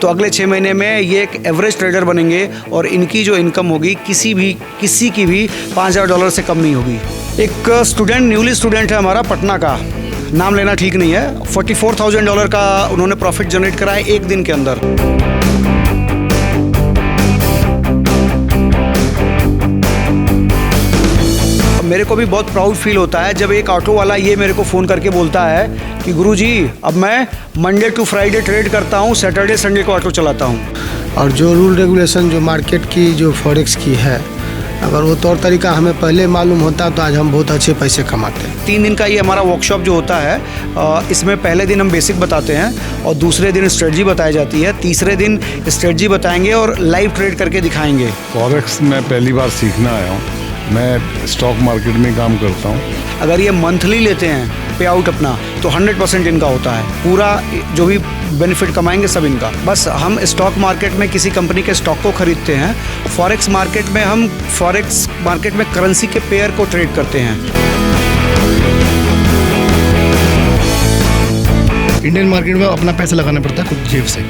तो अगले 6 महीने में ये एक एवरेज ट्रेडर बनेंगे और इनकी जो इनकम होगी किसी की भी $5,000 से कम नहीं होगी। एक स्टूडेंट, न्यूली स्टूडेंट है हमारा, पटना का, नाम लेना ठीक नहीं है, $44,000 का उन्होंने प्रॉफिट जनरेट करा है एक दिन के अंदर। मेरे को भी बहुत प्राउड फील होता है जब एक ऑटो वाला ये मेरे को फ़ोन करके बोलता है कि गुरुजी अब मैं मंडे टू फ्राइडे ट्रेड करता हूँ, सैटरडे संडे को ऑटो चलाता हूँ। और जो रूल रेगुलेशन जो मार्केट की जो फॉरेक्स की है, अगर वो तौर तरीका हमें पहले मालूम होता तो आज हम बहुत अच्छे पैसे कमाते हैं। 3 दिन का ये हमारा वर्कशॉप जो होता है, इसमें पहले दिन हम बेसिक बताते हैं और दूसरे दिन स्ट्रेटजी बताई जाती है, तीसरे दिन स्ट्रेटजी बताएंगे और लाइव ट्रेड करके दिखाएंगे। फॉरेक्स मैं पहली बार सीखना आया हूँ, मैं स्टॉक मार्केट में काम करता हूँ। अगर ये मंथली लेते हैं पे आउट अपना तो 100% इनका होता है, पूरा जो भी बेनिफिट कमाएंगे सब इनका। बस हम स्टॉक मार्केट में किसी कंपनी के स्टॉक को खरीदते हैं, फॉरेक्स मार्केट में हम फॉरेक्स मार्केट में करेंसी के पेयर को ट्रेड करते हैं। इंडियन मार्केट में अपना पैसा लगाना पड़ता है खुद जेब से,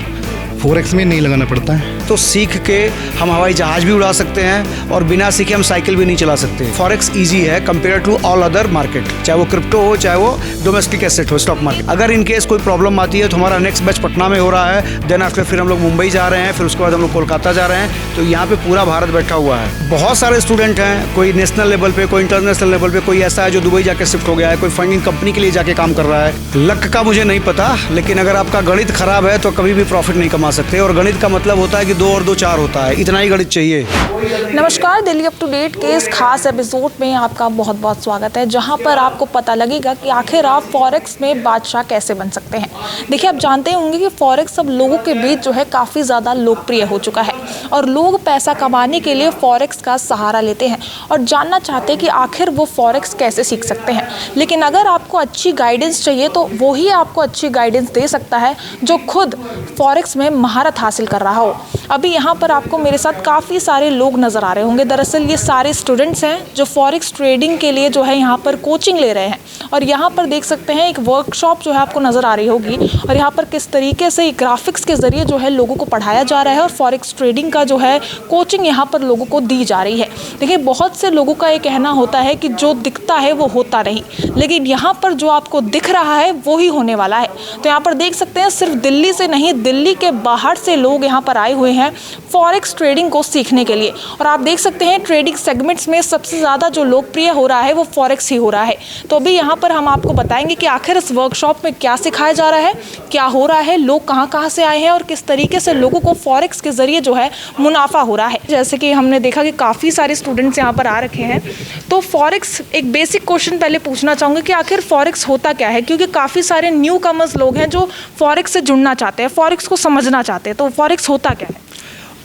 फॉरेक्स में नहीं लगाना पड़ता है। तो सीख के हम हवाई जहाज भी उड़ा सकते हैं और बिना सीखे हम साइकिल भी नहीं चला सकते। फॉरेक्स इजी है compare to all other market, चाहे वो क्रिप्टो हो चाहे वो डोमेस्टिक एसेट हो, स्टॉक मार्केट। अगर इन केस कोई प्रॉब्लम आती है तो हमारा नेक्स्ट बैच पटना में हो रहा है, देन आफ्टर फिर हम लोग मुंबई जा रहे हैं, फिर उसके बाद हम लोग कोलकाता जा रहे हैं। तो यहाँ पे पूरा भारत बैठा हुआ है। बहुत सारे स्टूडेंट हैं, कोई नेशनल लेवल पे, कोई इंटरनेशनल लेवल पे, कोई ऐसा है जो दुबई जाके शिफ्ट हो गया है, कोई फंडिंग कंपनी के लिए जाके काम कर रहा है। लक का मुझे नहीं पता, लेकिन अगर आपका गणित खराब है तो कभी भी प्रॉफिट नहीं कमा सकते। और गणित का मतलब होता है कि 2 और 2 4 होता है, इतना ही गणित चाहिए। नमस्कार, दिल्ली अप टू डेट के इस खास एपिसोड में आपका बहुत बहुत स्वागत है, जहां पर आपको पता लगेगा कि आखिर आप फॉरेक्स में बादशाह कैसे बन सकते हैं। देखिए, आप जानते होंगे कि फॉरेक्स अब लोगों के बीच जो है काफ़ी ज़्यादा लोकप्रिय हो चुका है और लोग पैसा कमाने के लिए फॉरेक्स का सहारा लेते हैं और जानना चाहते हैं कि आखिर वो फॉरेक्स कैसे सीख सकते हैं। लेकिन अगर आपको अच्छी गाइडेंस चाहिए तो वो ही आपको अच्छी गाइडेंस दे सकता है जो खुद फॉरेक्स में महारत हासिल कर रहा हो। अभी यहाँ पर आपको मेरे साथ काफ़ी सारे लोग नज़र आ रहे होंगे। दरअसल ये सारे स्टूडेंट्स हैं जो फॉरेक्स ट्रेडिंग के लिए जो है यहाँ पर कोचिंग ले रहे हैं। और यहाँ पर देख सकते हैं एक वर्कशॉप जो है आपको नज़र आ रही होगी और यहाँ पर किस तरीके से ग्राफिक्स के ज़रिए जो है लोगों को पढ़ाया जा रहा है और फॉरेक्स ट्रेडिंग का जो है कोचिंग यहाँ पर लोगों को दी जा रही है। देखिए, बहुत से लोगों का ये कहना होता है कि जो दिखता है वो होता नहीं, लेकिन यहाँ पर जो आपको दिख रहा है वो ही होने वाला है। तो यहाँ पर देख सकते हैं सिर्फ दिल्ली से नहीं, दिल्ली के बाहर से लोग यहाँ पर आए हुए हैं फॉरेक्स ट्रेडिंग को सीखने के लिए। और आप देख सकते हैं ट्रेडिंग सेगमेंट्स में सबसे ज़्यादा जो लोकप्रिय हो रहा है वो फॉरेक्स ही हो रहा है। तो अभी यहाँ पर हम आपको बताएंगे कि आखिर इस वर्कशॉप में क्या सिखाया जा रहा है, क्या हो रहा है, लोग कहाँ कहाँ से आए हैं और किस तरीके से लोगों को फॉरेक्स के ज़रिए जो है मुनाफा हो रहा है। जैसे कि हमने देखा कि काफ़ी सारे स्टूडेंट्स यहाँ पर आ रखे हैं। तो फॉरेक्स, एक बेसिक क्वेश्चन पहले पूछना चाहूँगी कि आखिर फॉरेक्स होता क्या है, क्योंकि काफ़ी सारे न्यू कमर्स लोग हैं जो फॉरेक्स से जुड़ना चाहते हैं, फॉरेक्स को समझना चाहते हैं। तो फॉरेक्स होता क्या है?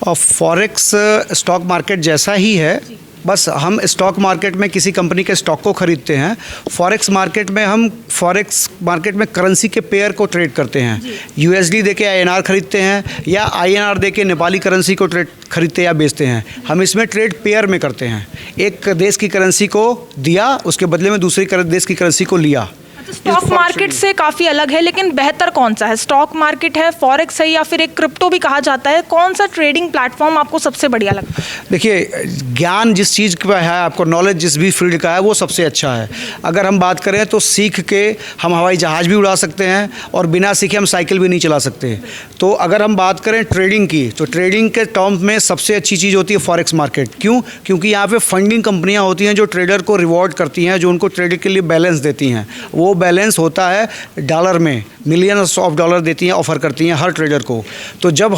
और फॉरेक्स स्टॉक मार्केट जैसा ही है, बस हम स्टॉक मार्केट में किसी कंपनी के स्टॉक को खरीदते हैं। फॉरेक्स मार्केट में हम फॉरेक्स मार्केट में करेंसी के पेयर को ट्रेड करते हैं। USD देके INR खरीदते हैं या INR देके नेपाली करेंसी को ट्रेड खरीदते या बेचते हैं। हम इसमें ट्रेड पेयर में करते हैं। एक देश की करेंसी को दिया, उसके बदले में दूसरी देश की करेंसी को लिया। स्टॉक मार्केट से काफ़ी अलग है, लेकिन बेहतर कौन सा है? स्टॉक मार्केट है, फॉरेक्स है, या फिर एक क्रिप्टो भी कहा जाता है? कौन सा ट्रेडिंग प्लेटफॉर्म आपको सबसे बढ़िया लगता है? देखिए, ज्ञान जिस चीज़ का है, आपको नॉलेज जिस भी फील्ड का है वो सबसे अच्छा है। अगर हम बात करें तो सीख के हम हवाई जहाज भी उड़ा सकते हैं और बिना सीखे हम साइकिल भी नहीं चला सकते। तो अगर हम बात करें ट्रेडिंग की, तो ट्रेडिंग के टर्म्स में सबसे अच्छी चीज़ होती है फॉरेक्स मार्केट। क्यों? क्योंकि यहाँ पे फंडिंग कंपनियाँ होती हैं जो ट्रेडर को रिवॉर्ड करती हैं, जो उनको ट्रेडिंग के लिए बैलेंस देती हैं। वो बैलेंस होता है डॉलर में, मिलियंस ऑफ डॉलर देती हैं, ऑफ़र करती हैं हर ट्रेडर को। तो जब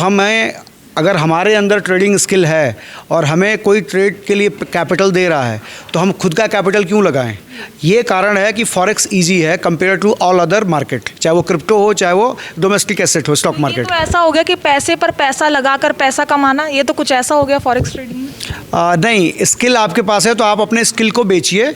अगर हमारे अंदर ट्रेडिंग स्किल है और हमें कोई ट्रेड के लिए कैपिटल दे रहा है तो हम खुद का कैपिटल क्यों लगाएं? ये कारण है कि फॉरेक्स इजी है compare to all other market, चाहे वो क्रिप्टो हो चाहे वो डोमेस्टिक एसेट हो, स्टॉक मार्केट। तो ऐसा हो गया कि पैसे पर पैसा लगाकर पैसा कमाना, ये तो कुछ ऐसा हो गया फॉरेक्स ट्रेडिंग में? नहीं, स्किल आपके पास है तो आप अपने स्किल को बेचिए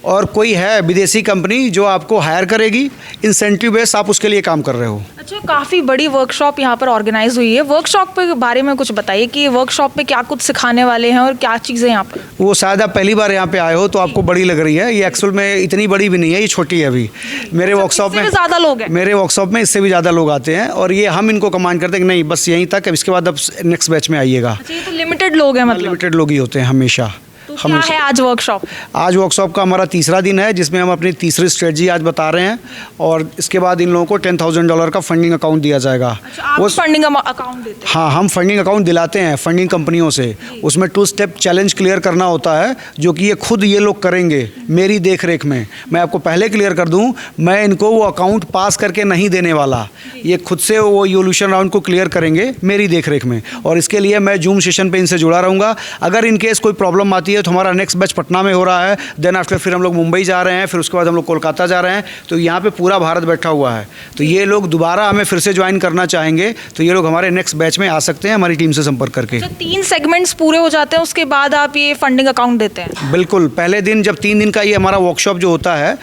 और कोई है विदेशी कंपनी जो आपको हायर करेगी, इंसेंटिव बेस आप उसके लिए काम कर रहे हो। अच्छा, काफ़ी बड़ी वर्कशॉप यहाँ पर ऑर्गेनाइज हुई है। वर्कशॉप के बारे में कुछ बताइए कि वर्कशॉप में क्या कुछ सिखाने वाले हैं और क्या चीज़ें यहाँ पर। वो शायद आप पहली बार यहाँ पे आए हो तो आपको बड़ी लग रही है, ये एक्चुअल में इतनी बड़ी भी नहीं है, ये छोटी है अभी। मेरे वर्कशॉप में ज़्यादा लोग हैं। मेरे वर्कशॉप में इससे भी ज़्यादा लोग आते हैं और ये हम इनको कमांड करते हैं कि नहीं बस यहीं तक, अब इसके बाद अब नेक्स्ट बैच में आइएगा। अच्छा, ये तो लिमिटेड लोग हैं मतलब। लिमिटेड लोग ही होते हैं हमेशा। तो क्या है आज वर्कशॉप? आज वर्कशॉप का हमारा तीसरा दिन है जिसमें हम अपनी तीसरी स्ट्रेटजी आज बता रहे हैं और इसके बाद इन लोगों को $10,000 का फंडिंग अकाउंट दिया जाएगा। अच्छा, आप फंडिंग अकाउंट देते हैं? हाँ, हम फंडिंग अकाउंट दिलाते हैं फंडिंग कंपनियों से। उसमें 2 स्टेप चैलेंज क्लियर करना होता है जो कि ये खुद ये लोग करेंगे मेरी देख रेख में। मैं आपको पहले क्लियर कर दूं, मैं इनको वो अकाउंट पास करके नहीं देने वाला, ये खुद से वो इवोल्यूशन राउंड को क्लियर करेंगे मेरी देख रेख में। और इसके लिए मैं जूम सेशन पे इनसे जुड़ा रहूँगा। अगर इनकेस कोई प्रॉब्लम आती है तो हमारा नेक्स्ट बैच पटना में हो रहा है, देन आफ्टर फिर हम लोग मुंबई जा रहे हैं, फिर उसके बाद हम लोग कोलकाता जा रहे हैं। तो यहाँ पे पूरा भारत बैठा हुआ है। तो ये लोग दोबारा हमें फिर से ज्वाइन करना चाहेंगे तो ये लोग हमारे नेक्स्ट बैच में आ सकते हैं हमारी टीम से संपर्क करके। अच्छा, 3 सेगमेंट्स पूरे हो जाते हैं उसके बाद आप ये फंडिंग अकाउंट देते हैं? बिल्कुल, पहले दिन जब 3 दिन का ये हमारा वर्कशॉप जो होता है,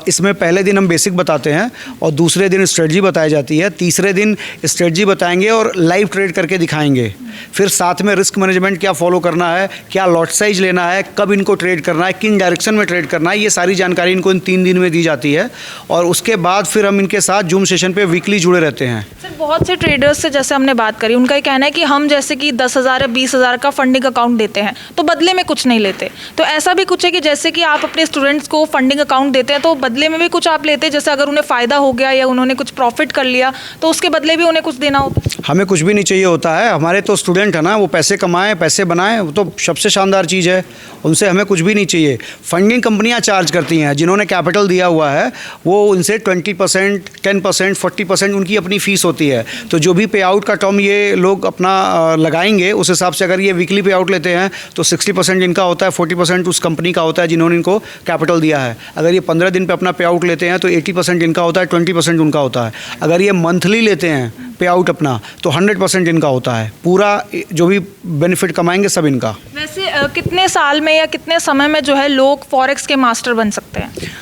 इसमें पहले दिन हम बेसिक बताते हैं और दूसरे दिन स्ट्रेटजी बताई जाती है, तीसरे दिन स्ट्रेटजी बताएंगे और लाइव ट्रेड करके दिखाएंगे। फिर साथ में रिस्क मैनेजमेंट क्या फॉलो करना है, क्या लॉट साइज लेना है, कब इनको ट्रेड करना है, किन डायरेक्शन में ट्रेड करना है, ये सारी जानकारी इनको इन 3 दिन में दी जाती है। और उसके बाद फिर हम इनके साथ जूम सेशन पे वीकली जुड़े रहते हैं। सर, बहुत से ट्रेडर्स से जैसे हमने बात करी, उनका ये कहना है कि हम जैसे कि 10,000 या 20,000 का फंडिंग अकाउंट देते हैं तो बदले में कुछ नहीं लेते। तो ऐसा भी कुछ है कि जैसे कि आप अपने स्टूडेंट्स को फंडिंग अकाउंट देते हैं तो बदले में भी कुछ आप लेते हैं, जैसे अगर उन्हें फ़ायदा हो गया या उन्होंने कुछ प्रॉफिट कर लिया तो उसके बदले भी उन्हें कुछ देना होता है? हमें कुछ भी नहीं चाहिए होता है। हमारे तो स्टूडेंट है ना, वो पैसे कमाएं, पैसे बनाएं, वो तो सबसे शानदार चीज़ है। उनसे हमें कुछ भी नहीं चाहिए। फंडिंग कंपनियां चार्ज करती हैं, जिन्होंने कैपिटल दिया हुआ है वो उनसे 20%, 10%, 40% उनकी अपनी फ़ीस होती है। तो जो भी पे आउट का टर्म ये लोग अपना लगाएंगे उस हिसाब से अगर ये वीकली पे आउट लेते हैं तो 60% इनका होता है, 40% उस कंपनी का होता है जिन्होंने इनको कैपिटल दिया है। अगर ये 15 दिन पे अपना पे आउट लेते हैं तो 80% इनका होता है, 20% उनका होता है। अगर ये मंथली लेते हैं पे आउट अपना तो 100% इनका होता है। पूरा जो भी बेनिफिट कमाएंगे सब इनका। वैसे कितने साल में या कितने समय में जो है लोग फॉरेक्स के मास्टर बन सकते हैं?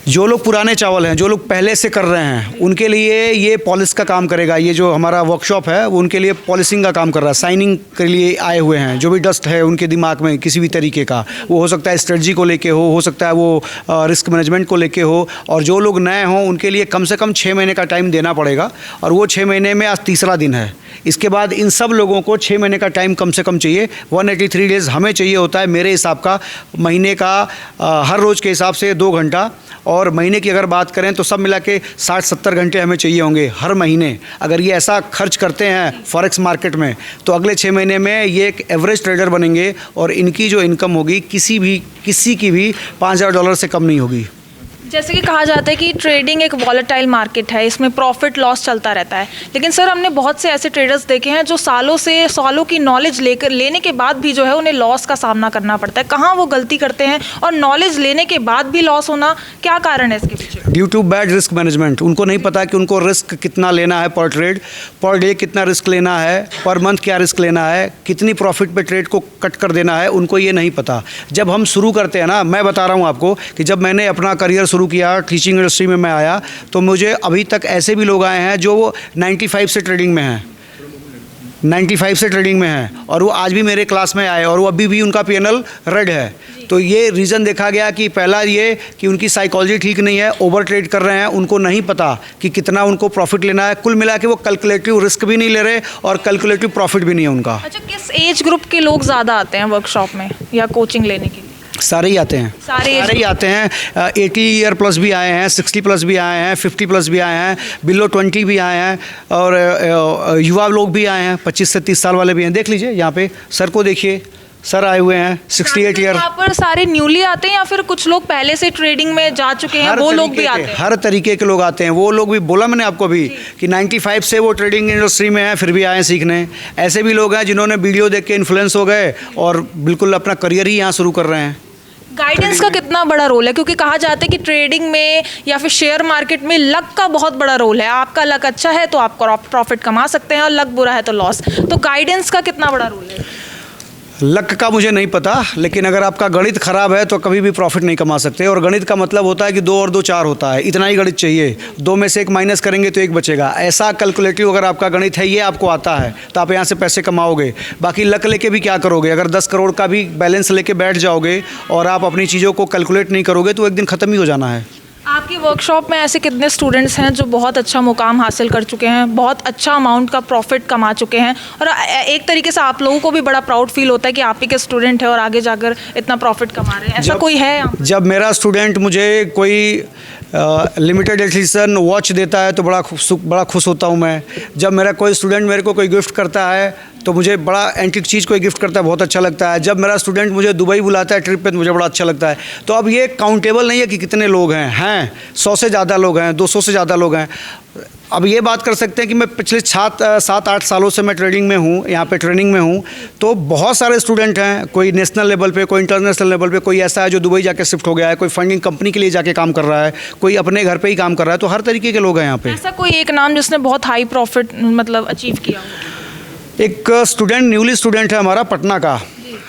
जो लोग पुराने चावल हैं, जो लोग पहले से कर रहे हैं, उनके लिए ये पॉलिश का काम करेगा। ये जो हमारा वर्कशॉप है वो उनके लिए पॉलिशिंग का काम कर रहा है, साइनिंग के लिए आए हुए हैं। जो भी डस्ट है उनके दिमाग में किसी भी तरीके का, वो हो सकता है स्ट्रेटजी को लेके हो सकता है वो रिस्क मैनेजमेंट को लेके हो। और जो लोग नए हों उनके लिए कम से कम 6 महीने का टाइम देना पड़ेगा और वो 6 महीने में आज तीसरा दिन है। इसके बाद इन सब लोगों को 6 महीने का टाइम कम से कम चाहिए। 183 डेज़ हमें चाहिए होता है मेरे हिसाब का, महीने का हर रोज़ के हिसाब से 2 घंटा, और महीने की अगर बात करें तो सब मिला के 60-70 घंटे हमें चाहिए होंगे हर महीने। अगर ये ऐसा खर्च करते हैं फॉरेक्स मार्केट में तो अगले 6 महीने में ये एक एवरेज ट्रेडर बनेंगे और इनकी जो इनकम होगी किसी की भी $5,000 से कम नहीं होगी। जैसे कि कहा जाता है कि ट्रेडिंग एक वॉलेटाइल मार्केट है, इसमें प्रॉफिट लॉस चलता रहता है। लेकिन सर, हमने बहुत से ऐसे ट्रेडर्स देखे हैं जो सालों की नॉलेज लेने के बाद भी जो है उन्हें लॉस का सामना करना पड़ता है। कहाँ वो गलती करते हैं और नॉलेज लेने के बाद भी लॉस होना, क्या कारण है इसके पीछे? Due to bad risk management. उनको नहीं पता कि उनको रिस्क कितना लेना है पर ट्रेड, पर डे कितना रिस्क लेना है, पर मंथ क्या रिस्क लेना है, कितनी प्रॉफिट पे ट्रेड को कट कर देना है, उनको ये नहीं पता। जब हम शुरू करते हैं ना, मैं बता रहा हूँ आपको कि जब मैंने अपना करियर शुरू किया, टीचिंग इंडस्ट्री में मैं आया, तो मुझे अभी तक ऐसे भी लोग आए हैं जो 95 से ट्रेडिंग में हैं, 95 से ट्रेडिंग में हैं और वो आज भी मेरे क्लास में आए और वो अभी भी उनका PNL रेड है। तो ये रीज़न देखा गया कि पहला ये कि उनकी साइकोलॉजी ठीक नहीं है, ओवर ट्रेड कर रहे हैं, उनको नहीं पता कि कितना उनको प्रॉफिट लेना है। कुल मिला के वो कैलकुलेटिव रिस्क भी नहीं ले रहे और कैलकुलेटिव प्रॉफिट भी नहीं है उनका। अच्छा, किस एज ग्रुप के लोग ज़्यादा आते हैं वर्कशॉप में या कोचिंग लेने के लिए? सारे ही आते हैं, सारे ही आते हैं। 80 ईयर प्लस भी आए हैं, 60 प्लस भी आए हैं, 50 प्लस भी आए हैं, बिलो 20 भी आए हैं और युवा लोग भी आए हैं, 25 से 30 साल वाले भी हैं। देख लीजिए यहाँ पे सर को देखिए, सर आए हुए हैं 68 ईयर। यहाँ पर सारे न्यूली आते हैं या फिर कुछ लोग पहले से ट्रेडिंग में जा चुके हैं, वो लोग भी आते हैं? हर तरीके के लोग आते हैं। वो लोग भी, बोला मैंने आपको भी कि 95 से वो ट्रेडिंग इंडस्ट्री में है फिर भी आए सीखने। ऐसे भी लोग हैं जिन्होंने वीडियो देख के इन्फ्लुएंस हो गए और बिल्कुल अपना करियर ही यहाँ शुरू कर रहे हैं। गाइडेंस का कितना बड़ा रोल है, क्योंकि कहा जाता है कि ट्रेडिंग में या फिर शेयर मार्केट में लक का बहुत बड़ा रोल है। आपका लक अच्छा है तो आप प्रॉफिट कमा सकते हैं और लक बुरा है तो लॉस। तो गाइडेंस का कितना बड़ा रोल है? लक का मुझे नहीं पता, लेकिन अगर आपका गणित खराब है तो कभी भी प्रॉफिट नहीं कमा सकते। और गणित का मतलब होता है कि 2 और 2 4 होता है, इतना ही गणित चाहिए। 2 में से 1 माइनस करेंगे तो 1 बचेगा। ऐसा कैलकुलेटिव अगर आपका गणित है, ये आपको आता है, तो आप यहाँ से पैसे कमाओगे। बाकी लक लेके भी क्या करोगे? अगर 10 करोड़ का भी बैलेंस लेके बैठ जाओगे और आप अपनी चीज़ों को कैलकुलेट नहीं करोगे तो एक दिन ख़त्म ही हो जाना है। आपकी वर्कशॉप में ऐसे कितने स्टूडेंट्स हैं जो बहुत अच्छा मुकाम हासिल कर चुके हैं, बहुत अच्छा अमाउंट का प्रॉफिट कमा चुके हैं, और एक तरीके से आप लोगों को भी बड़ा प्राउड फील होता है कि आप ही के स्टूडेंट हैं और आगे जाकर इतना प्रॉफिट कमा रहे हैं? ऐसा कोई है यहाँ? जब मेरा स्टूडेंट मुझे कोई लिमिटेड एडिशन वॉच देता है तो बड़ा खुश होता हूँ मैं। जब मेरा कोई स्टूडेंट मेरे को कोई गिफ्ट करता है तो मुझे बड़ा एंटीक चीज़ कोई गिफ्ट करता है, बहुत अच्छा लगता है। जब मेरा स्टूडेंट मुझे दुबई बुलाता है ट्रिप पे तो मुझे बड़ा अच्छा लगता है। तो अब ये काउंटेबल नहीं है कि कितने लोग हैं 100 से ज़्यादा लोग हैं, 200 से ज़्यादा लोग हैं। अब ये बात कर सकते हैं कि मैं पिछले 7-8 सालों से मैं ट्रेडिंग में हूँ, यहाँ पे ट्रेनिंग में हूँ। तो बहुत सारे स्टूडेंट हैं, कोई नेशनल लेवल पे, कोई इंटरनेशनल लेवल पे, कोई ऐसा है जो दुबई जाके शिफ्ट हो गया है, कोई फंडिंग कंपनी के लिए जाके काम कर रहा है, कोई अपने घर पे ही काम कर रहा है। तो हर तरीके के लोग हैं यहाँ पे। ऐसा कोई एक नाम जिसने बहुत हाई प्रॉफिट मतलब अचीव किया हो? एक स्टूडेंट, न्यूली स्टूडेंट है हमारा, पटना का,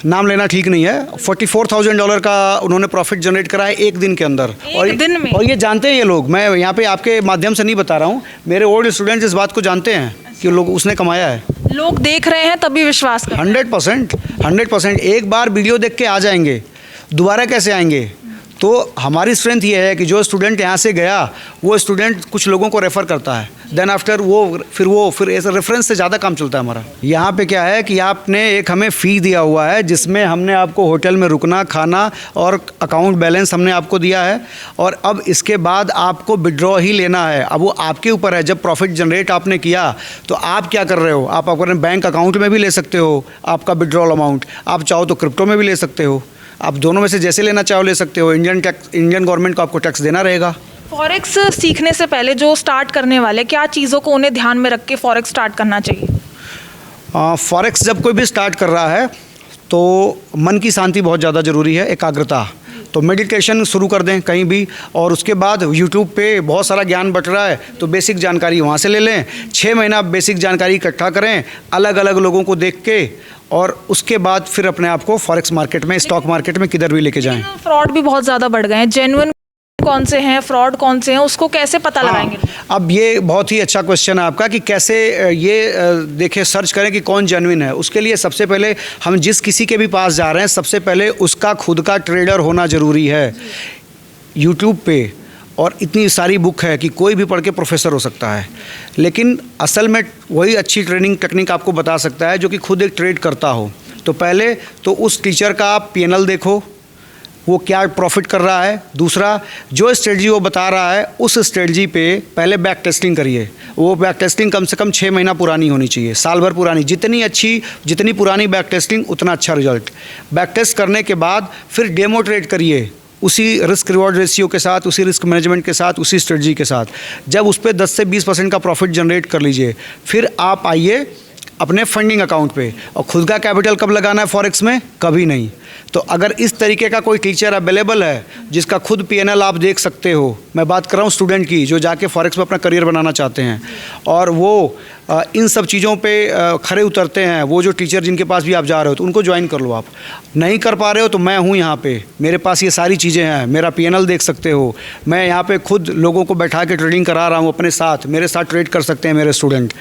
नाम लेना ठीक नहीं है। $44,000 का उन्होंने प्रॉफिट जनरेट करा है एक दिन के अंदर। एक दिन में? और ये जानते हैं ये लोग, मैं यहाँ पे आपके माध्यम से नहीं बता रहा हूँ, मेरे ओल्ड स्टूडेंट्स इस बात को जानते हैं कि लोग उसने कमाया है। लोग देख रहे हैं तभी विश्वास कर। 100%। एक बार वीडियो देख के आ जाएंगे, दोबारा कैसे आएंगे? तो हमारी स्ट्रेंथ ये है कि जो स्टूडेंट यहाँ से गया वो स्टूडेंट कुछ लोगों को रेफ़र करता है, देन आफ्टर फिर ऐसा रेफरेंस से ज़्यादा काम चलता है हमारा। यहाँ पे क्या है कि आपने एक हमें फ़ी दिया हुआ है जिसमें हमने आपको होटल में रुकना, खाना और अकाउंट बैलेंस हमने आपको दिया है, और अब इसके बाद आपको विड्रॉ ही लेना है। अब वो आपके ऊपर है। जब प्रॉफिट जनरेट आपने किया तो आप क्या कर रहे हो? आप अपने बैंक अकाउंट में भी ले सकते हो आपका विड्रॉल अमाउंट, आप चाहो तो क्रिप्टो में भी ले सकते हो, आप दोनों में से जैसे लेना चाहो ले सकते हो। इंडियन गवर्नमेंट को आपको टैक्स देना रहेगा। फॉरेक्स सीखने से पहले जो स्टार्ट करने वाले, क्या चीज़ों को उन्हें ध्यान में रख के फॉरेक्स स्टार्ट करना चाहिए? फॉरेक्स जब कोई भी स्टार्ट कर रहा है तो मन की शांति बहुत ज़्यादा ज़रूरी है, एकाग्रता। तो मेडिटेशन शुरू कर दें कहीं भी, और उसके बाद यूट्यूब पे बहुत सारा ज्ञान बट रहा है तो बेसिक जानकारी वहाँ से ले लें। 6 महीना बेसिक जानकारी इकट्ठा करें अलग अलग लोगों को देख के, और उसके बाद फिर अपने आप को फॉरेक्स मार्केट में, स्टॉक मार्केट में किधर भी लेके जाएं। फ्रॉड भी बहुत ज़्यादा बढ़ गए हैं, जेन्युइन कौन से हैं, फ्रॉड कौन से हैं, उसको कैसे पता लगाएंगे? अब ये बहुत ही अच्छा क्वेश्चन है आपका कि कैसे ये देखें, सर्च करें कि कौन जेन्युइन है। उसके लिए सबसे पहले हम जिस किसी के भी पास जा रहे हैं सबसे पहले उसका खुद का ट्रेडर होना ज़रूरी है। यूट्यूब पे और इतनी सारी बुक है कि कोई भी पढ़ के प्रोफेसर हो सकता है, लेकिन असल में वही अच्छी ट्रेनिंग टेक्निक आपको बता सकता है जो कि खुद एक ट्रेड करता हो। तो पहले तो उस टीचर का आप P&L देखो, वो क्या प्रॉफिट कर रहा है। दूसरा, जो स्ट्रेटजी वो बता रहा है उस स्ट्रेटजी पे पहले बैक टेस्टिंग करिए। वो बैक टेस्टिंग कम से कम 6 महीना पुरानी होनी चाहिए, साल भर पुरानी। जितनी पुरानी बैक टेस्टिंग उतना अच्छा रिजल्ट। बैक टेस्ट करने के बाद फिर डेमो ट्रेड करिए उसी रिस्क रिवॉर्ड रेशियो के साथ, उसी रिस्क मैनेजमेंट के साथ, उसी स्ट्रेटजी के साथ। जब उस पर 10 से 20% का प्रॉफिट जनरेट कर लीजिए, फिर आप आइए अपने फंडिंग अकाउंट पे। और खुद का कैपिटल कब लगाना है फॉरेक्स में? कभी नहीं। तो अगर इस तरीके का कोई टीचर अवेलेबल है जिसका खुद P&L आप देख सकते हो, मैं बात कर रहा हूँ स्टूडेंट की जो जाके फॉरेक्स में अपना करियर बनाना चाहते हैं और वो इन सब चीज़ों पे खरे उतरते हैं, वो जो टीचर जिनके पास भी आप जा रहे हो तो उनको ज्वाइन कर लो। आप नहीं कर पा रहे हो तो मैं हूँ यहाँ पे, मेरे पास ये सारी चीज़ें हैं, मेरा P&L देख सकते हो। मैं यहाँ पे खुद लोगों को बैठा के ट्रेडिंग करा रहा हूँ अपने साथ, मेरे साथ ट्रेड कर सकते हैं मेरे स्टूडेंट।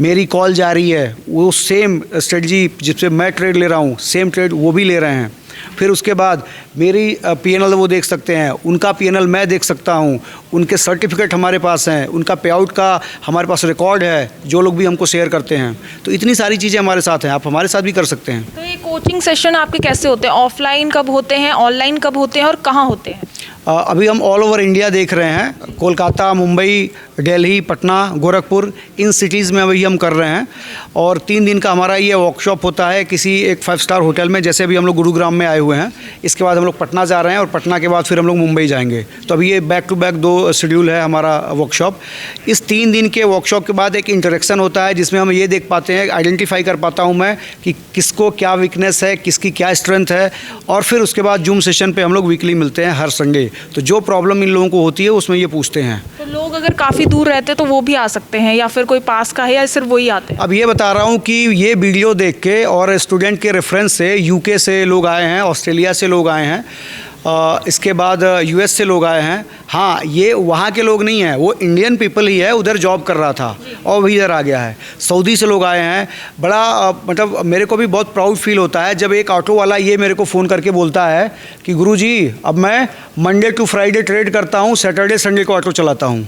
मेरी कॉल जा रही है, वो सेम स्ट्रेटजी जिससे मैं ट्रेड ले रहा हूँ सेम ट्रेड वो भी ले रहे हैं। फिर उसके बाद मेरी P&L वो देख सकते हैं, उनका P&L मैं देख सकता हूँ, उनके सर्टिफिकेट हमारे पास हैं, उनका पे आउट का हमारे पास रिकॉर्ड है, जो लोग भी हमको शेयर करते हैं। तो इतनी सारी चीज़ें हमारे साथ हैं, आप हमारे साथ भी कर सकते हैं। तो ये कोचिंग सेशन आपके कैसे होते हैं? ऑफलाइन कब होते हैं, ऑनलाइन कब होते हैं और कहाँ होते हैं? अभी हम ऑल ओवर इंडिया देख रहे हैं, कोलकाता, मुंबई, दिल्ली, पटना, गोरखपुर, इन सिटीज़ में अभी हम कर रहे हैं। और 3 दिन का हमारा ये वर्कशॉप होता है किसी एक 5 स्टार होटल में, जैसे अभी हम लोग गुरुग्राम में आए हुए हैं। इसके बाद हम लोग पटना जा रहे हैं और पटना के बाद फिर हम लोग मुंबई जाएंगे। तो अभी ये बैक टू बैक 2 शेड्यूल है हमारा वर्कशॉप। इस 3 दिन के वर्कशॉप के बाद एक इंटरेक्शन होता है जिसमें हम ये देख पाते हैं, आइडेंटिफाई कर पाता हूँ मैं कि किसको क्या वीकनेस है, किसकी क्या स्ट्रेंथ है। और फिर उसके बाद जूम सेशन पर हम लोग वीकली मिलते हैं हर संडे। तो जो प्रॉब्लम इन लोगों को होती है उसमें ये पूछते हैं। तो लोग अगर काफ़ी दूर रहते हैं तो वो भी आ सकते हैं, या फिर कोई पास का है, या सिर्फ वही आते हैं? अब ये बता रहा हूँ कि ये वीडियो देख के और स्टूडेंट के रेफरेंस से यूके से लोग आए हैं, ऑस्ट्रेलिया से लोग आए हैं, इसके बाद यूएस से लोग आए हैं। हाँ, ये वहाँ के लोग नहीं हैं, वो इंडियन पीपल ही है, उधर जॉब कर रहा था और वही इधर आ गया है। सऊदी से लोग आए हैं। बड़ा मतलब मेरे को भी बहुत प्राउड फील होता है जब एक ऑटो वाला ये मेरे को फ़ोन करके बोलता है कि गुरुजी अब मैं मंडे टू फ्राइडे ट्रेड करता हूँ, सैटरडे संडे को ऑटो चलाता हूँ।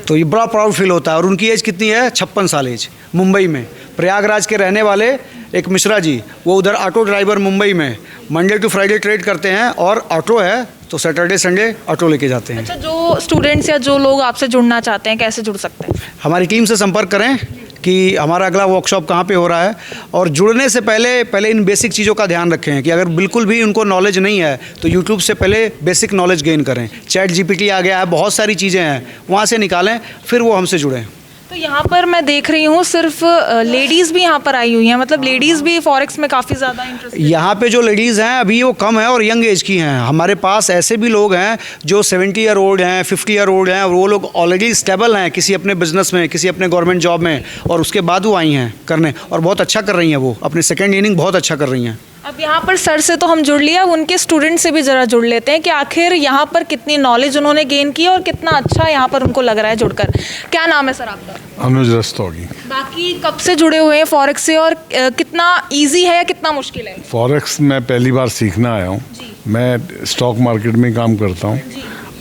तो ये बड़ा प्राउड फील होता है। और उनकी एज कितनी है? 56 साल एज। मुंबई में प्रयागराज के रहने वाले एक मिश्रा जी, वो उधर ऑटो ड्राइवर मुंबई में मंडे टू फ्राइडे ट्रेड करते हैं और ऑटो है तो सैटरडे संडे ऑटो लेके जाते हैं। अच्छा, जो स्टूडेंट्स या जो लोग आपसे जुड़ना चाहते हैं कैसे जुड़ सकते हैं? हमारी टीम से संपर्क करें कि हमारा अगला वर्कशॉप कहाँ पे हो रहा है, और जुड़ने से पहले इन बेसिक चीज़ों का ध्यान रखें कि अगर बिल्कुल भी उनको नॉलेज नहीं है तो यूट्यूब से पहले बेसिक नॉलेज गेन करें। चैट जीपीटी आ गया है, बहुत सारी चीज़ें हैं, वहाँ से निकालें, फिर वो हमसे जुड़ें। तो यहाँ पर मैं देख रही हूँ सिर्फ लेडीज़ भी यहाँ पर आई हुई हैं, मतलब लेडीज़ भी फॉरेक्स में काफ़ी ज़्यादा इंटरेस्ट। यहाँ पे जो लेडीज़ हैं अभी वो कम है और यंग एज की हैं। हमारे पास ऐसे भी लोग हैं जो 70 ईयर ओल्ड हैं, 50 ईयर ओल्ड हैं, और वो लोग ऑलरेडी स्टेबल हैं किसी अपने बिजनेस में, किसी अपने गवर्नमेंट जॉब में, और उसके बाद वो आई हैं करने और बहुत अच्छा कर रही हैं। वो अपने सेकेंड इनिंग बहुत अच्छा कर रही हैं। अब यहाँ पर सर से तो हम जुड़ लिया, अब उनके स्टूडेंट से भी ज़रा जुड़ लेते हैं कि आखिर यहाँ पर कितनी नॉलेज उन्होंने गेन की और कितना अच्छा यहाँ पर उनको लग रहा है जुड़कर। क्या नाम है सर आपका? अनुज रस्तोगी। बाकी कब से जुड़े हुए हैं फॉरेक्स से, और कितना इजी है या कितना मुश्किल है? फॉरेक्स मैं पहली बार सीखना आया हूँ। मैं स्टॉक मार्केट में काम करता हूँ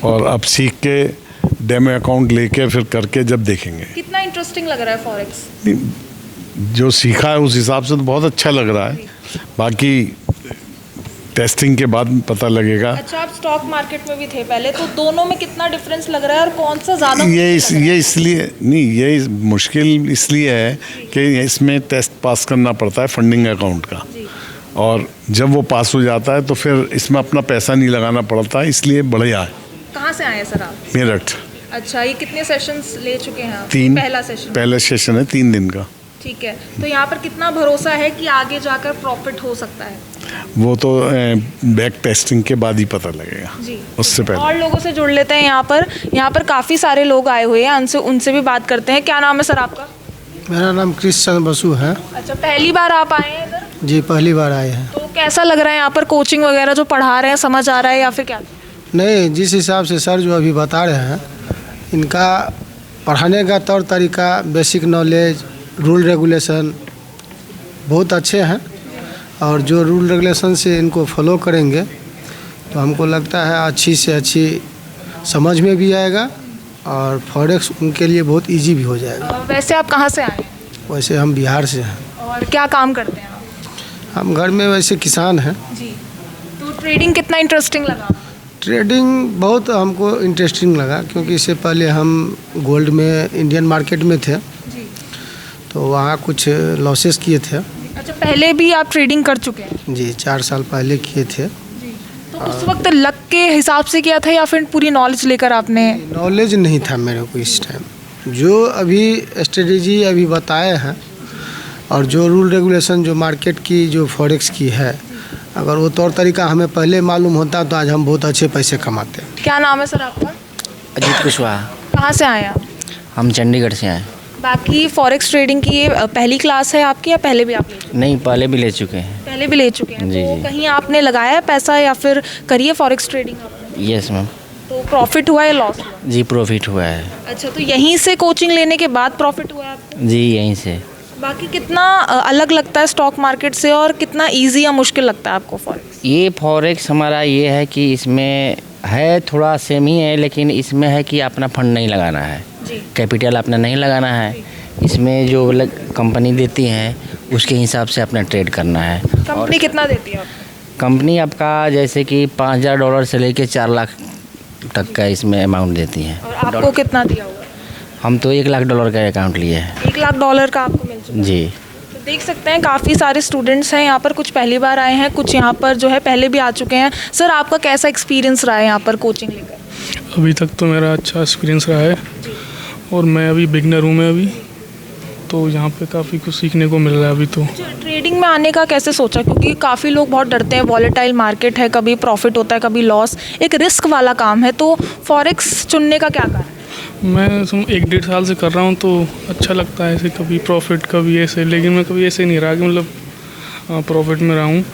और अब सीख के डेमो अकाउंट लेके फिर करके जब देखेंगे। कितना इंटरेस्टिंग लग रहा है फॉरेक्स? जो सीखा है उस हिसाब से तो बहुत अच्छा लग रहा है, बाकी टेस्टिंग के बाद पता लगेगा। अच्छा, आप स्टॉक मार्केट में भी थे पहले, तो दोनों में कितना डिफरेंस लग रहा है और कौन सा ज़्यादा? ये इसलिए नहीं, ये मुश्किल इसलिए है कि इसमें टेस्ट पास करना पड़ता है फंडिंग अकाउंट का, और जब वो पास हो जाता है तो फिर इसमें अपना पैसा नहीं लगाना पड़ता, इसलिए बढ़िया है। कहाँ से आए हैं सर आप? मेरठ। अच्छा, ये कितने सेशंस ले चुके हैं आप? 3। पहला सेशन है 3 दिन का। ठीक है, तो यहाँ पर कितना भरोसा है कि आगे जाकर प्रॉफिट हो सकता है? वो तो बैक टेस्टिंग के बाद ही पता लगेगा जी, उससे पहले। और लोगों से जुड़ लेते हैं। यहाँ पर काफ़ी सारे लोग आए हुए हैं, उनसे भी बात करते हैं। क्या नाम है सर आपका? मेरा नाम कृष्ण बसु है। अच्छा, पहली बार आप आए हैं इधर? जी, पहली बार आए हैं। तो कैसा लग रहा है यहाँ पर? कोचिंग वगैरह जो पढ़ा रहे हैं समझ आ रहा है या फिर क्या? नहीं, जिस हिसाब से सर जो अभी बता रहे हैं, इनका पढ़ाने का तौर तरीका, बेसिक नॉलेज, रूल रेगुलेशन बहुत अच्छे हैं, और जो रूल रेगुलेशन से इनको फॉलो करेंगे तो हमको लगता है अच्छी से अच्छी समझ में भी आएगा और फॉरेक्स उनके लिए बहुत इजी भी हो जाएगा। वैसे आप कहाँ से आए हैं? वैसे हम बिहार से हैं। और क्या काम करते हैं आप? हम घर में वैसे किसान हैं। जी, तो ट्रेडिंग कितना इंटरेस्टिंग लगा? ट्रेडिंग बहुत हमको इंटरेस्टिंग लगा, क्योंकि इससे पहले हम गोल्ड में इंडियन मार्केट में थे, तो वहाँ कुछ लॉसेस किए थे। अच्छा, पहले भी आप ट्रेडिंग कर चुके हैं? जी, 4 साल पहले किए थे। तो उस वक्त लक के हिसाब से किया था या फिर पूरी नॉलेज लेकर आपने? नॉलेज नहीं था मेरे को इस टाइम। जो अभी स्ट्रेटेजी अभी बताए हैं और जो रूल रेगुलेशन जो मार्केट की जो फॉरेक्स की है, अगर वो तौर तरीका हमें पहले मालूम होता तो आज हम बहुत अच्छे पैसे कमाते। क्या नाम है सर आपका? अजीत कुशवाहा। कहाँ से आए हैं आप? हम चंडीगढ़ से आए। बाकी फॉरेक्स ट्रेडिंग की ये पहली क्लास है आपकी या पहले भी आप ले चुके हैं? नहीं, पहले भी ले चुके हैं। पहले भी ले चुके हैं। जी, तो जी। कहीं आपने लगाया है पैसा या फिर करी है फॉरेक्स ट्रेडिंग आपने? Yes ma'am. तो प्रॉफिट हुआ या लॉस हुआ? जी, प्रॉफिट हुआ है। अच्छा, तो यहीं से कोचिंग लेने के बाद प्रॉफिट हुआ है आपको? जी, यहीं से। बाकी कितना अलग लगता है स्टॉक मार्केट से, और कितना इजी या मुश्किल लगता है आपको फॉरेक्स? ये फॉरेक्स हमारा ये है कि इसमें है थोड़ा सेम ही है, लेकिन इसमें है कि अपना फंड नहीं लगाना है, कैपिटल अपना नहीं लगाना है। इसमें जो कंपनी देती है उसके हिसाब से अपना ट्रेड करना है। कंपनी कितना देती है आपको? कंपनी आपका जैसे कि $5000 से लेके 4 लाख तक का इसमें अमाउंट देती है। और आपको कितना दिया हुआ? हम तो $1,00,000 का अकाउंट लिए हैं। $1,00,000 का आपको मिल चुका है? जी। तो देख सकते हैं काफ़ी सारे स्टूडेंट्स हैं यहाँ पर, कुछ पहली बार आए हैं, कुछ यहाँ पर जो है पहले भी आ चुके हैं। सर, आपका कैसा एक्सपीरियंस रहा है यहाँ पर कोचिंग लेकर? अभी तक तो मेरा अच्छा एक्सपीरियंस रहा है, और मैं अभी बिगनर हूँ मैं अभी, तो यहाँ पे काफ़ी कुछ सीखने को मिल रहा है अभी तो। ट्रेडिंग में आने का कैसे सोचा, क्योंकि काफ़ी लोग बहुत डरते हैं, वॉलेटाइल मार्केट है, कभी प्रॉफिट होता है कभी लॉस, एक रिस्क वाला काम है, तो फॉरेक्स चुनने का क्या कारण है? मैं 1-1.5 साल से कर रहा हूँ तो अच्छा लगता है, ऐसे कभी प्रॉफिट कभी ऐसे, लेकिन मैं कभी ऐसे नहीं रहा कि मतलब प्रॉफिट में रहा हूँ,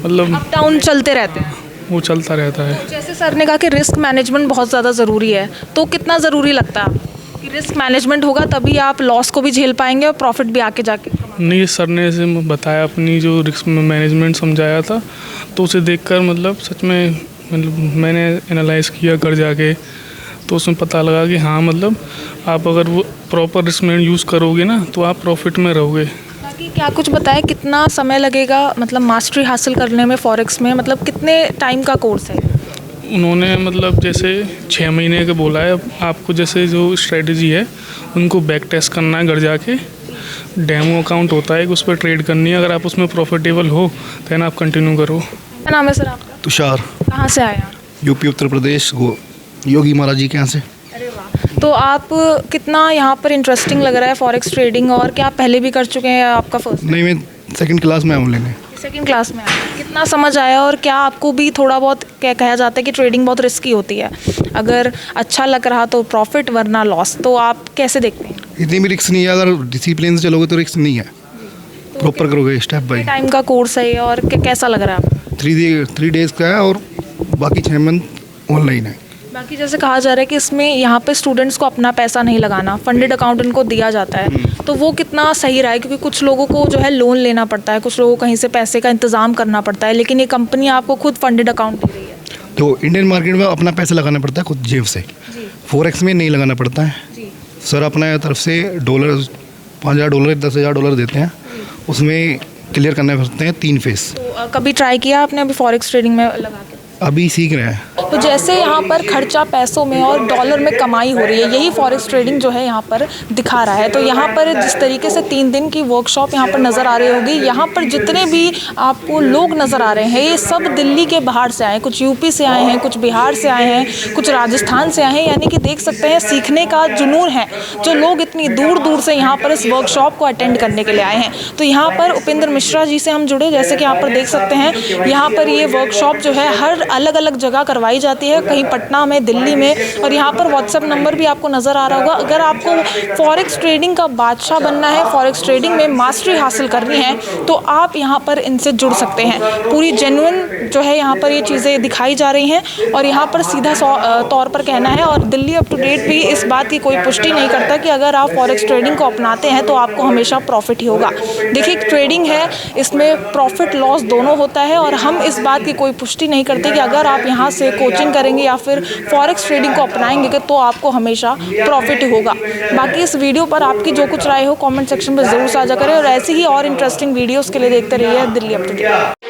मतलब अप डाउन चलते रहते हैं। वो चलता रहता है। जैसे सर ने कहा कि रिस्क मैनेजमेंट बहुत ज़्यादा ज़रूरी है, तो कितना ज़रूरी लगता है आपको कि रिस्क मैनेजमेंट होगा तभी आप लॉस को भी झेल पाएंगे और प्रॉफिट भी आके जाके? नहीं, सर ने ऐसे बताया, अपनी जो रिस्क मैनेजमेंट समझाया था, तो उसे देखकर मतलब सच में मतलब मैंने एनालाइज किया घर जाके, तो उसमें पता लगा कि हाँ मतलब आप अगर वो प्रॉपर रिस्क मैनेजमेंट यूज़ करोगे ना तो आप प्रॉफिट में रहोगे। बाकी क्या कुछ बताएं कितना समय लगेगा मतलब मास्टरी हासिल करने में फॉरेक्स में, मतलब कितने टाइम का कोर्स है? उन्होंने मतलब जैसे 6 महीने का बोला है। आपको जैसे जो स्ट्रेटजी है उनको बैक टेस्ट करना है घर जाके, डेमो अकाउंट होता है उस पर ट्रेड करनी है, अगर आप उसमें प्रॉफिटेबल हो देन आप कंटिन्यू करो। क्या नाम है सर आपका? तुषार, कहाँ से आए आप? यूपी उत्तर प्रदेश, योगी महाराज जी के यहाँ से। अरे वाह, तो आप कितना यहाँ पर इंटरेस्टिंग लग रहा है फॉरेक्स ट्रेडिंग, और क्या आप पहले भी कर चुके हैं, आपका फर्स्ट नहीं, मैं सेकंड क्लास में हूँ लेने। सेकंड क्लास में आए? कितना समझ आया, और क्या आपको भी थोड़ा बहुत क्या कहा जाता है कि ट्रेडिंग बहुत रिस्की होती है, अगर अच्छा लग रहा तो प्रॉफिट वरना लॉस, तो आप कैसे देखते हैं? इतनी भी रिस्क नहीं है, अगर डिसिप्लिन से चलोगे तो रिस्क नहीं है, प्रॉपर करोगे स्टेप बाई। टाइम का कोर्स है ये, और कैसा लग रहा है आपको? 3 डेज़ का है और बाकी 6 मंथ ऑनलाइन है। बाकी जैसे कहा जा रहा है कि इसमें यहाँ पे स्टूडेंट्स को अपना पैसा नहीं लगाना, फंडेड अकाउंट इनको दिया जाता है, तो वो कितना सही रहा है? क्योंकि कुछ लोगों को जो है लोन लेना पड़ता है, कुछ लोगों को कहीं से पैसे का इंतज़ाम करना पड़ता है, लेकिन ये कंपनी आपको खुद फंडेड अकाउंट दे रही है। तो इंडियन मार्केट में अपना पैसा लगाना पड़ता है खुद जेब से, फॉरेक्स में नहीं लगाना पड़ता है। सर अपने तरफ से $5,000 $10,000 देते हैं, उसमें क्लियर करने पड़ते हैं 3 फेस। तो कभी ट्राई किया आपने अभी फॉरेक्स ट्रेडिंग में लगा के? अभी सीख रहे हैं। तो जैसे यहाँ पर खर्चा पैसों में और डॉलर में कमाई हो रही है, यही फॉरेक्स ट्रेडिंग जो है यहाँ पर दिखा रहा है। तो यहाँ पर जिस तरीके से 3 दिन की वर्कशॉप यहाँ पर नज़र आ रही होगी, यहाँ पर जितने भी आपको लोग नज़र आ रहे हैं ये सब दिल्ली के बाहर से आए, कुछ यूपी से आए हैं, कुछ बिहार से आए हैं, कुछ राजस्थान से आए हैं, यानी कि देख सकते हैं सीखने का जुनून है जो लोग इतनी दूर दूर से यहाँ पर इस वर्कशॉप को अटेंड करने के लिए आए हैं। तो यहाँ पर उपेंद्र मिश्रा जी से हम जुड़े, जैसे कि यहाँ पर देख सकते हैं यहाँ पर ये वर्कशॉप जो है हर अलग अलग जगह करवाई जाती है, कहीं पटना में, दिल्ली में, और यहाँ पर व्हाट्सएप नंबर भी आपको नज़र आ रहा होगा। अगर आपको फॉरेक्स ट्रेडिंग का बादशाह बनना है, फॉरेक्स ट्रेडिंग में मास्टरी हासिल करनी है, तो आप यहाँ पर इनसे जुड़ सकते हैं। पूरी जेन्युइन जो है यहाँ पर ये चीज़ें दिखाई जा रही हैं, और यहाँ पर सीधा तौर पर कहना है, और दिल्ली अप टू डेट भी इस बात की कोई पुष्टि नहीं करता कि अगर आप फॉरेक्स ट्रेडिंग को अपनाते हैं तो आपको हमेशा प्रॉफिट ही होगा। देखिए ट्रेडिंग है, इसमें प्रॉफिट लॉस दोनों होता है, और हम इस बात की कोई पुष्टि नहीं करते कि अगर आप यहाँ से कोचिंग करेंगे या फिर फॉरेक्स ट्रेडिंग को अपनाएंगे तो आपको हमेशा प्रॉफिट ही होगा। बाकी इस वीडियो पर आपकी जो कुछ राय हो कमेंट सेक्शन में ज़रूर साझा करें, और ऐसी ही और इंटरेस्टिंग वीडियोस के लिए देखते रहिए दिल्ली अप टू डेट।